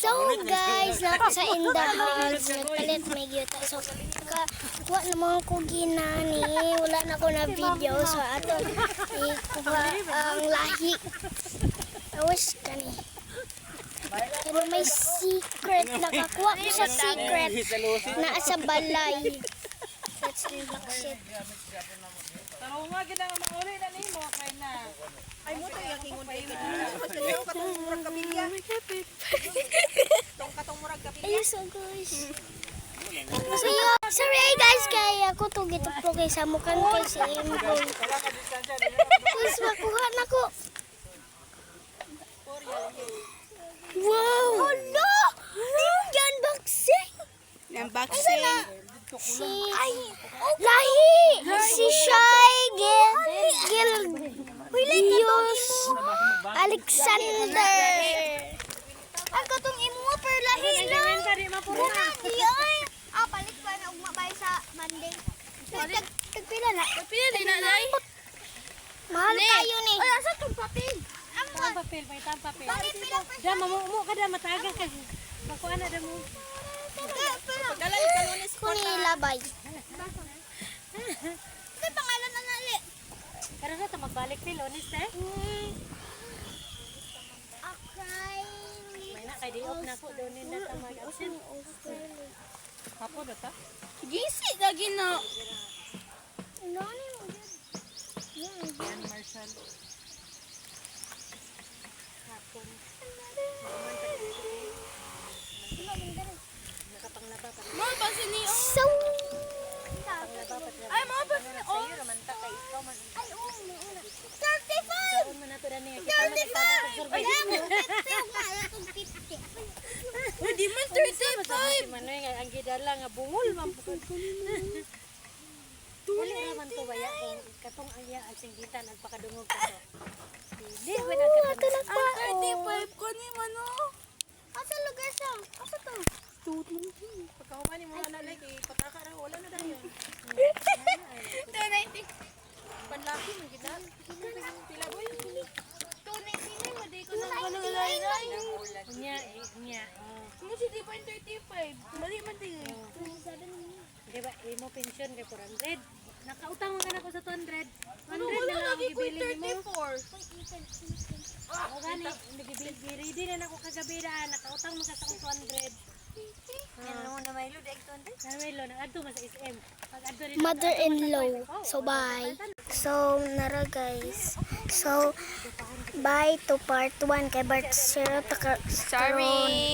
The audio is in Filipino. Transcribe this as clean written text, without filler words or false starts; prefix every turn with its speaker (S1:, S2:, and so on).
S1: So guys, nako sa indahan, nagpalit may gyuta. So kuha naman ko ginani, wala na ko na video so ato ikuha ang lahi. Awas kani. Pero may secret, nakakuha ko sa secret na sa balay. Let's unbox it.
S2: Tanaw nga gid ang mauli na nimo kay na. Ay mo to yaking unday. Katong murag kabilya. Katong murag kabilya.
S1: Ayun so guys. Sorry guys, kaya ako to gituplo kay sa mukhang kay si Imboy. Please makuha na ko. Wow! Hala! Yung unboxing!
S2: Unboxing.
S1: Si... Lahi! Si Shai Gildios Alexander. Ako tong imo per lahi na. Muna di ay. Palit pa na ugmabay sa Monday. Tagpila na.
S2: Pili din na dai.
S1: Mahal tayo ni.
S2: Ay asa tong papel? Ang papel, may tam papel. Da mamumo ka da mataga ka. Makuha na da mo. Dalay kalunis ko
S1: Kuni labay.
S2: May pangalan na nali. Pero na ta magbalik pil honest eh.
S1: Okay.
S2: May na kay di-off na ko doon na ta mag-absent. Hapo na ta? Gisi lagi na.
S1: Ano ni mo?
S2: Yan Marshall. Hapon. Nakapanglaba pa. Mo pa si Neo.
S1: So,
S2: Ay mo pa si Neo. Sayo naman ta kay ikaw man.
S1: ay oh, 35.
S2: Saon man nato dani kita man nagtabang sa survey. Di man 35. Manoy nga ang gidala nga bungol man pud. Wala naman to baya kung katong ang iya ang singgitan nagpakadungog ka to. Di ba nagkatong 35 ko ni mano.
S1: Asa lugar siya? Asa to?
S2: Pagkahuman ni mga nanay kay pataka ra wala na dayon.
S1: 290.
S2: Panlaki man gid dal. Pila boy?
S1: 299 mo di ko na
S2: Nya.
S1: Mo si 35. Mali man di.
S2: Di ba imo pension kay 400. Nakautang man kana ko sa 200. 100 na lang ang ibili nimo. O gani, nagibili din na ako kagabi daan, nakautang mo sa 200. Ano mo na may load egg 200? Ano may load, nag-adto mo sa SM. Pag-adto rin
S1: Mother-in-law. So, bye. So, nara guys. So, bye to part 1 kay Bart Zero.
S2: Sorry.